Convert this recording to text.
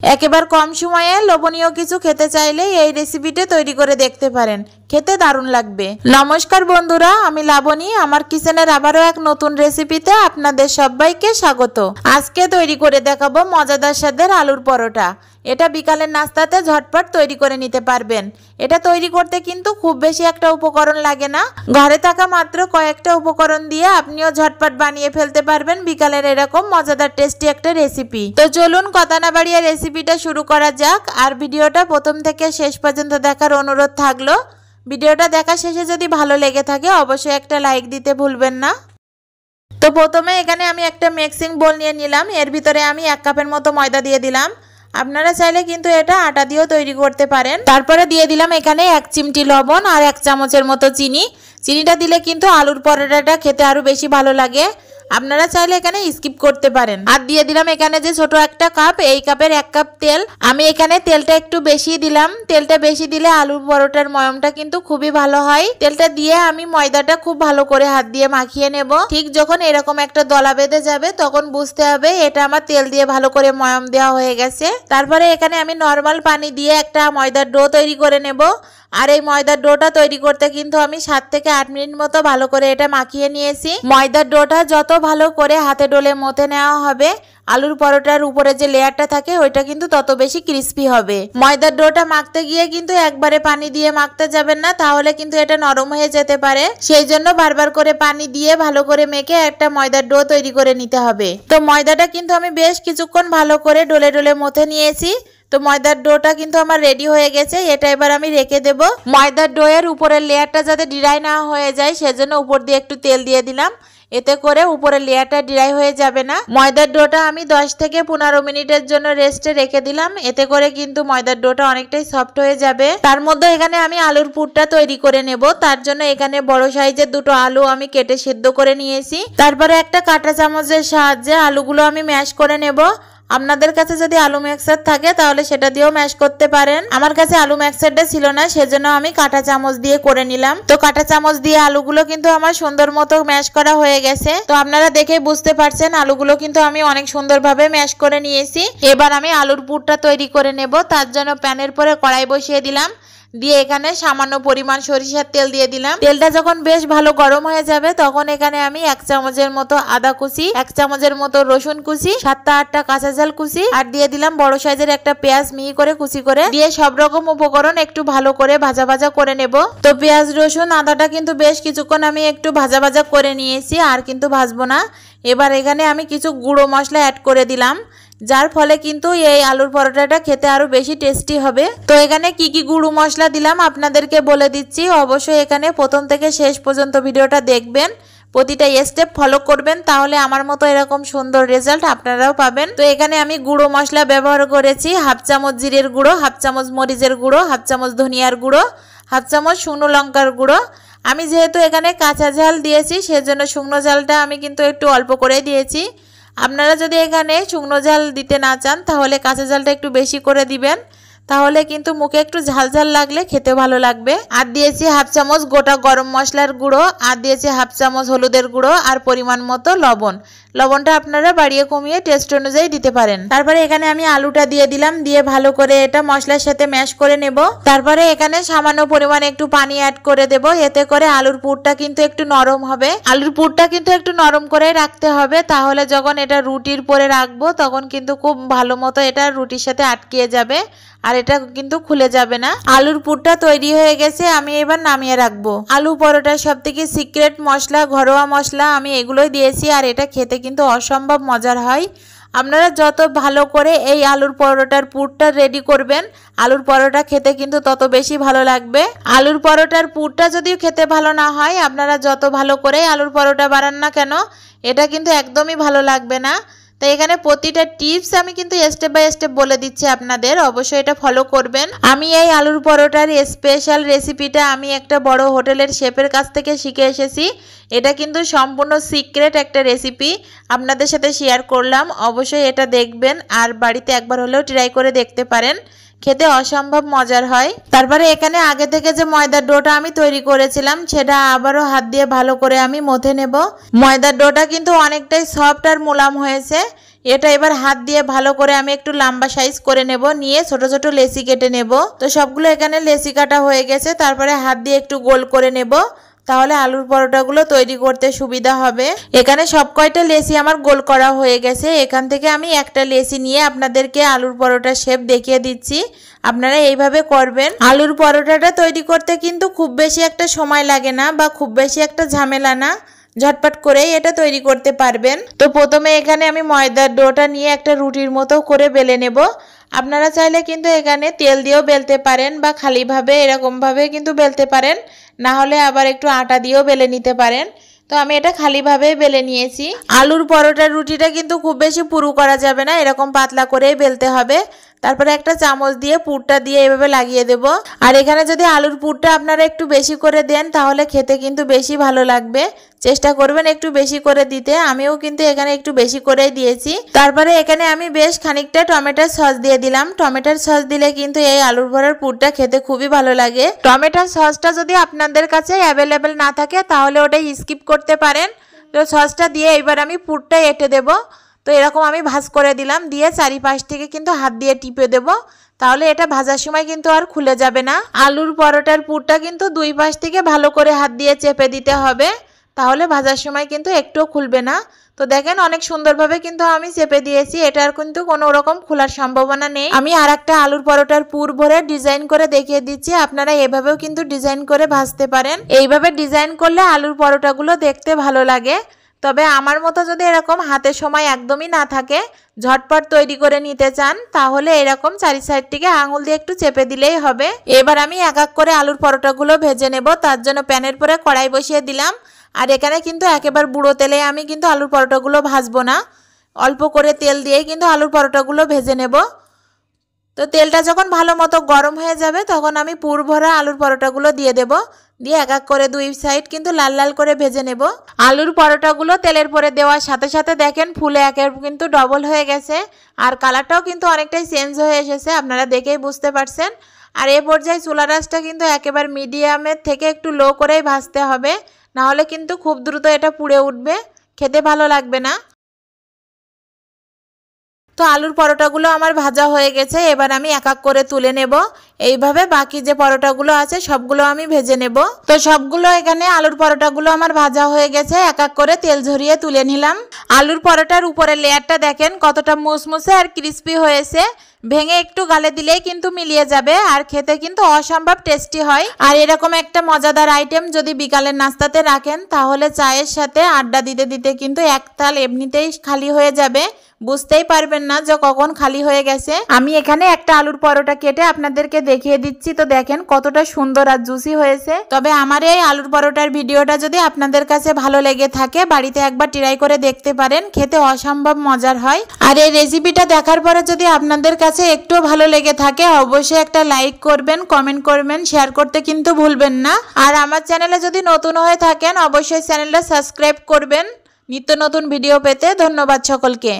একেবারে কম সময়ে লোভনীয় কিছু খেতে চাইলে এই রেসিপিটা তৈরি করে দেখতে পারেন, খেতে দারুণ লাগবে। নমস্কার বন্ধুরা, আমি লাবণী। আমার কিচেনের আবারও এক নতুন রেসিপিতে আপনাদের সবাইকে স্বাগত। আজকে তৈরি করে দেখাবো মজাদার স্বাদের আলুর পরোটা। এটা বিকালের নাস্তাতে ঝটপট তৈরি করে নিতে পারবেন। এটা তৈরি করতে কিন্তু খুব বেশি একটা উপকরণ লাগে না, ঘরে থাকা মাত্র কয়েকটা উপকরণ দিয়ে আপনিও ঝটপট বানিয়ে ফেলতে পারবেন বিকালের এরকম মজাদার টেস্টি একটা রেসিপি। তো চলুন কথা না বাড়িয়ে রেসিপিটা শুরু করা যাক। আর ভিডিওটা প্রথম থেকে শেষ পর্যন্ত দেখার অনুরোধ থাকলো। ভিডিওটা দেখা শেষে যদি ভালো লেগে থাকে অবশ্যই একটা লাইক দিতে ভুলবেন না। তো প্রথমে এখানে আমি একটা মিক্সিং বোল নিয়ে নিলাম। এর ভিতরে আমি 1 কাপের মতো ময়দা দিয়ে দিলাম। আপনারা চাইলে কিন্তু এটা আটা দিয়েও তৈরি করতে পারেন। তারপরে দিয়ে দিলাম এখানে 1 চিমটি লবণ আর 1 চামচের মতো চিনি। চিনিটা দিলে কিন্তু আলুর পরোটাটা খেতে আরো বেশি ভালো লাগে। আপনারা চাইলে এখানে স্কিপ করতে পারেন। আর দিয়ে দিলাম এখানে যে ছোট একটা কাপ, এই কাপের 1 কাপ তেল। আমি এখানে তেলটা একটু বেশি দিলাম। তেলটা বেশি দিলে আলুর পরোটার ময়মটা কিন্তু খুবই ভালো হয়। তেলটা দিয়ে আমি ময়দাটা খুব ভালো করে হাত দিয়ে মাখিয়ে নেব। ঠিক যখন এরকম একটা দলা বেঁধে যাবে তখন বুঝতে হবে এটা আমার তেল দিয়ে ভালো করে ময়ম দেওয়া হয়ে গেছে। তারপরে এখানে আমি নর্মাল পানি দিয়ে একটা ময়দার ডো তৈরি করে নেব। আর এই ময়দার ডোটা তৈরি করতে কিন্তু আমি 7 থেকে 8 মিনিট মতো ভালো করে এটা মাখিয়ে নিয়েছি। ময়দার ডোটা যত ভালো করে হাতে ডলে মথে নেওয়া হবে, আলুর পরোটার উপরে যে লেয়ারটা থাকে ওইটা কিন্তু তত বেশি ক্রিস্পি হবে। ময়দার ডোটা মাখতে গিয়ে কিন্তু একবারে পানি দিয়ে মাখতে যাবেন না, তাহলে কিন্তু এটা নরম হয়ে যেতে পারে। সেই জন্য বারবার করে পানি দিয়ে ভালো করে মেখে একটা ময়দার ডো তৈরি করে নিতে হবে। তো ময়দাটা কিন্তু আমি বেশ কিছুক্ষণ ভালো করে ডলে ডলে মথে নিয়েছি। তো ময়দার ডোটা কিন্তু আমার রেডি হয়ে গেছে। এটা এবার আমি রেখে দেব। ময়দার ডোয়ের উপরের লেয়ারটা যাতে ড্রাই না হয়ে যায় সেজন্য উপর দিয়ে একটু তেল দিয়ে দিলাম। এতে করে উপরের লেয়ারটা ড্রাই হয়ে যাবে না। ময়দার ডোটা আমি 10 থেকে 15 মিনিটের জন্য রেস্টে রেখে দিলাম। এতে করে কিন্তু ময়দার ডোটা অনেকটাই সফট হয়ে যাবে। তার মধ্যে এখানে আমি আলুর পুরটা তৈরি করে নেব। তার জন্য এখানে বড় সাইজের 2টো আলু আমি কেটে সিদ্ধ করে নিয়েছি। তারপরে একটা কাঁটা চামচের সাহায্যে আলুগুলো আমি ম্যাশ করে নেব। আপনাদের কাছে যদি আলু মিক্সার থাকে তাহলে সেটা দিয়েও ম্যাশ করতে পারেন। আমার কাছে আলু মিক্সারটা ছিল না, সেজন্য আমি কাঁটা চামচ দিয়ে করে নিলাম। তো কাঁটা চামচ দিয়ে আলুগুলো কিন্তু আমার সুন্দর মতো ম্যাশ করা হয়ে গেছে। তো আপনারা দেখেই বুঝতে পারছেন আলুগুলো কিন্তু আমি অনেক সুন্দরভাবে ম্যাশ করে নিয়েছি। এবার আমি আলুর পুরটা তৈরি করে নেব। তার জন্য প্যানের পরে কড়াই বসিয়ে দিলাম। দিয়ে এখানে সামান্য পরিমাণ সরিষার তেল দিয়ে দিলাম। তেলটা যখন বেশ ভালো গরম হয়ে যাবে তখন এখানে আমি 1 চামচের মতো আদা কুচি, 1 চামচের মতো রসুন কুচি, 7টা কাঁচা ঝাল কুচি আর দিয়ে দিলাম বড় সাইজের একটা পেঁয়াজ মিহি করে কুচি করে দিয়ে সব রকম উপকরণ একটু ভালো করে ভাজা ভাজা করে নেব। তো পেঁয়াজ রসুন আদাটা কিন্তু বেশ কিছুক্ষণ আমি একটু ভাজা ভাজা করে নিয়েছি, আর কিন্তু ভাজবো না। এবার এখানে আমি কিছু গুঁড়ো মশলা অ্যাড করে দিলাম, যার ফলে কিন্তু এই আলুর পরোটাটা খেতে আরো বেশি টেস্টি হবে। তো এখানে কি কি গুঁড়ো মশলা দিলাম আপনাদেরকে বলে দিচ্ছি। অবশ্যই এখানে প্রথম থেকে শেষ পর্যন্ত ভিডিওটা দেখবেন, প্রতিটা স্টেপ ফলো করবেন, তাহলে আমার মতো এরকম সুন্দর রেজাল্ট আপনারাও পাবেন। তো এখানে আমি গুঁড়ো মশলা ব্যবহার করেছি 1/2 চামচ জিরের গুঁড়ো, 1/2 চামচ মরিচের গুঁড়ো, 1/2 চামচ ধনিয়ার গুঁড়ো, 1/2 চামচ শুকনো লঙ্কার গুঁড়ো। আমি যেহেতু এখানে কাঁচা ঝাল দিয়েছি সেজন্য শুকনো ঝালটা আমি কিন্তু একটু অল্প করে দিয়েছি। আপনারা যদি এখানে শুকনো ঝাল দিতে না চান তাহলে কাঁচা ঝালটা একটু বেশি করে দিবেন, তাহলে কিন্তু মুখে একটু ঝাল ঝাল লাগলে খেতে ভালো লাগবে। আর দিয়েছি 1/2 চামচ গোটা গরম মশলার গুঁড়ো, আর দিয়েছি 1/2 চামচ হলুদের গুঁড়ো আর পরিমাণ মতো লবণ। লবণটা আপনারা বাড়িয়ে কমিয়ে টেস্ট অনুযায়ী দিতে পারেন। তারপরে এখানে আমি আলুটা দিয়ে দিলাম, দিয়ে ভালো করে এটা মশলার সাথে ম্যাশ করে নেব। তারপরে এখানে সামান্য পরিমাণে একটু পানি অ্যাড করে দেব। এতে করে আলুর পুরটা কিন্তু একটু নরম হবে। আলুর পুরটা কিন্তু একটু নরম করে রাখতে হবে, তাহলে যখন এটা রুটির পরে রাখবো তখন কিন্তু খুব ভালো মতো এটা রুটির সাথে আটকে যাবে আর এটা কিন্তু খুলে যাবে না। আলুর পুরটা তৈরি হয়ে গেছে, আমি এবার নামিয়ে রাখবো। আলু পরোটার সবথেকে সিক্রেট মশলা, ঘরোয়া মশলা আমি এগুলোই দিয়েছি, আর এটা খেতে কিন্তু অসম্ভব মজার হয়। আপনারা যত ভালো করে এই আলুর পরোটার পুরটা রেডি করবেন, আলুর পরোটা খেতে কিন্তু তত বেশি ভালো লাগবে। আলুর পরোটার পুরটা যদিও খেতে ভালো না হয়, আপনারা যত ভালো করে আলুর পরোটা বানান না কেন এটা কিন্তু একদমই ভালো লাগবে না। তো এখানে প্রতিটা টিপস আমি কিন্তু স্টেপ বাই স্টেপ বলে দিচ্ছি আপনাদের, অবশ্যই এটা ফলো করবেন। আমি এই আলুর পরোটার স্পেশাল রেসিপিটা আমি একটা বড় হোটেলের শেফের কাছ থেকে শিখে এসেছি। এটা কিন্তু সম্পূর্ণ সিক্রেট একটা রেসিপি, আপনাদের সাথে শেয়ার করলাম। অবশ্যই এটা দেখবেন আর বাড়িতে একবার হলেও ট্রাই করে দেখতে পারেন, খেতে অসম্ভব মজার হয়। তারপরে এখানে আগে থেকে যে ময়দার ডোটা আমি তৈরি করেছিলাম সেটা আবারও হাত দিয়ে ভালো করে আমি মথে নেব। ময়দার ডোটা কিন্তু অনেকটাই সফট আর মোলাম হয়েছে। এটা এবার হাত দিয়ে ভালো করে আমি একটু লম্বা সাইজ করে নেব, নিয়ে ছোট ছোট লেচি কেটে নেব। তো সবগুলো এখানে লেচি কাটা হয়ে গেছে, তারপরে হাত দিয়ে একটু গোল করে নেব, তাহলে আলুর পরোটাগুলো তৈরি করতে সুবিধা হবে। এখানে সব কয়টা লেচি আমার গোল করা হয়ে গেছে। এখান থেকে আমি একটা লেচি নিয়ে আপনাদেরকে আলুর পরোটার শেপ দেখিয়ে দিচ্ছি। আপনারা এইভাবে করবেন। আলুর পরোটাটা তৈরি করতে কিন্তু খুব বেশি একটা সময় লাগে না বা খুব বেশি একটা ঝামেলা না, ঝটপট করেই এটা তৈরি করতে পারবেন। তো প্রথমে এখানে আমি ময়দার ডোটা নিয়ে একটা রুটির মতো করে বেলে নেব। আপনারা চাইলে কিন্তু এখানে তেল দিয়েও বেলতে পারেন বা খালিভাবে এরকমভাবে কিন্তু বেলতে পারেন, না হলে আবার একটু আটা দিয়েও বেলে নিতে পারেন। তো আমি এটা খালিভাবেই বেলে নিয়েছি। আলুর পরোটার রুটিটা কিন্তু খুব বেশি পুরু করা যাবে না, এরকম পাতলা করেই বেলতে হবে। তারপরে একটা চামচ দিয়ে পুরটা দিয়ে এভাবে লাগিয়ে দেব। আর এখানে যদি আলুর পুরটা আপনারা একটু বেশি করে দেন তাহলে খেতে কিন্তু বেশি ভালো লাগবে। চেষ্টা করবেন একটু বেশি করে দিতে, আমিও কিন্তু এখানে একটু বেশি করেই দিয়েছি। তারপরে এখানে আমি বেশ খানিকটা টমেটোর সস দিয়ে দিলাম। টমেটোর সস দিলে কিন্তু এই আলুর ভরার পুরটা খেতে খুবই ভালো লাগে। টমেটোর সসটা যদি আপনাদের কাছে অ্যাভেলেবেল না থাকে তাহলে ওটাই স্কিপ করতে পারেন। তো সসটা দিয়ে এবার আমি পুরটা এঁটে দেব। তো এরকম আমি ভাঁজ করে দিলাম, দিয়ে চারিপাশ থেকে কিন্তু হাত দিয়ে টিপে দেব, তাহলে এটা ভাজার সময় কিন্তু আর খুলে যাবে না। আলুর পরোটার পুরটা কিন্তু দুই পাশ থেকে ভালো করে হাত দিয়ে চেপে দিতে হবে, তাহলে ভাজার সময় কিন্তু একটুও খুলবে না। তো দেখেন অনেক সুন্দরভাবে কিন্তু আমি চেপে দিয়েছি, এটার কিন্তু কোনো রকম খোলার সম্ভাবনা নেই। আমি আর একটা আলুর পরোটার পুর ভরে ডিজাইন করে দেখিয়ে দিচ্ছি, আপনারা এভাবেও কিন্তু ডিজাইন করে ভাজতে পারেন। এইভাবে ডিজাইন করলে আলুর পরোটাগুলো দেখতে ভালো লাগে। তবে আমার মতো যদি এরকম হাতে সময় একদমই না থাকে, ঝটপট তৈরি করে নিতে চান, তাহলে এরকম চারি সাইড থেকে আঙুল দিয়ে একটু চেপে দিলেই হবে। এবার আমি এক এক করে আলুর পরোটাগুলো ভেজে নেব। তার জন্য প্যানের পরে কড়াই বসিয়ে দিলাম। আর এখানে কিন্তু একেবারে বুড়ো তেলে আমি কিন্তু আলুর পরোটাগুলো ভাজবো না, অল্প করে তেল দিয়ে কিন্তু আলুর পরোটাগুলো ভেজে নেব। তো তেলটা যখন ভালো মতো গরম হয়ে যাবে তখন আমি পুর ভরা আলুর পরোটাগুলো দিয়ে দেব, দিয়ে এক এক করে দুই সাইড কিন্তু লাল লাল করে ভেজে নেব। আলুর পরোটাগুলো তেলের পরে দেওয়ার সাথে সাথে দেখেন ফুলে একের কিন্তু ডবল হয়ে গেছে, আর কালারটাও কিন্তু অনেকটাই চেঞ্জ হয়ে এসেছে, আপনারা দেখেই বুঝতে পারছেন। আর এই পর্যায়ে চুলা রাসটা কিন্তু একেবারে মিডিয়ামের থেকে একটু লো করেই ভাজতে হবে, না হলে কিন্তু খুব দ্রুত এটা পুড়ে উঠবে, খেতে ভালো লাগবে না। তো আলুর পরোটাগুলো আমার ভাজা হয়ে গেছে, এবার আমি এক এক করে তুলে নেব। এইভাবে বাকি যে পরোটাগুলো আছে সবগুলো আমি ভেজে নেব। তো সবগুলো এখানে আলুর পরোটাগুলো আমার ভাজা হয়ে গেছে, এক এক করে তেল ঝরিয়ে তুলে নিলাম। আলুর পরোটার উপরে লেয়ারটা দেখেন কতটা মুসমুসে আর ক্রিস্পি হয়েছে, ভেঙে একটু গালে দিলেই কিন্তু মিলিয়ে যাবে, আর খেতে কিন্তু অসম্ভব টেস্টি হয়। আর এরকম একটা মজাদার আইটেম যদি বিকালের নাস্তাতে রাখেন তাহলে চায়ের সাথে আড্ডা দিতে দিতে কিন্তু এক তাল এমনিতেই খালি হয়ে যাবে, বুঝতেই পারবেন না যে কখন খালি হয়ে গেছে। আমি এখানে একটা আলুর পরোটা কেটে আপনাদেরকে দেখিয়ে দিচ্ছি, তো দেখেন কতটা সুন্দর আর জুসি হয়েছে। তবে আমার এই আলুর পরোটার ভিডিওটা যদি আপনাদের কাছে ভালো লেগে থাকে বাড়িতে একবার ট্রাই করে দেখতে পারেন, খেতে অসম্ভব মজার হয়। আর এই রেসিপিটা দেখার পরে যদি আপনাদের কাছে একটু ভালো লেগে থাকে অবশ্যই একটা লাইক করবেন, কমেন্ট করবেন, শেয়ার করতে কিন্তু ভুলবেন না। আর আমার চ্যানেলে যদি নতুন হয়ে থাকেন অবশ্যই চ্যানেলটা সাবস্ক্রাইব করবেন নিত্য নতুন ভিডিও পেতে। ধন্যবাদ সকলকে।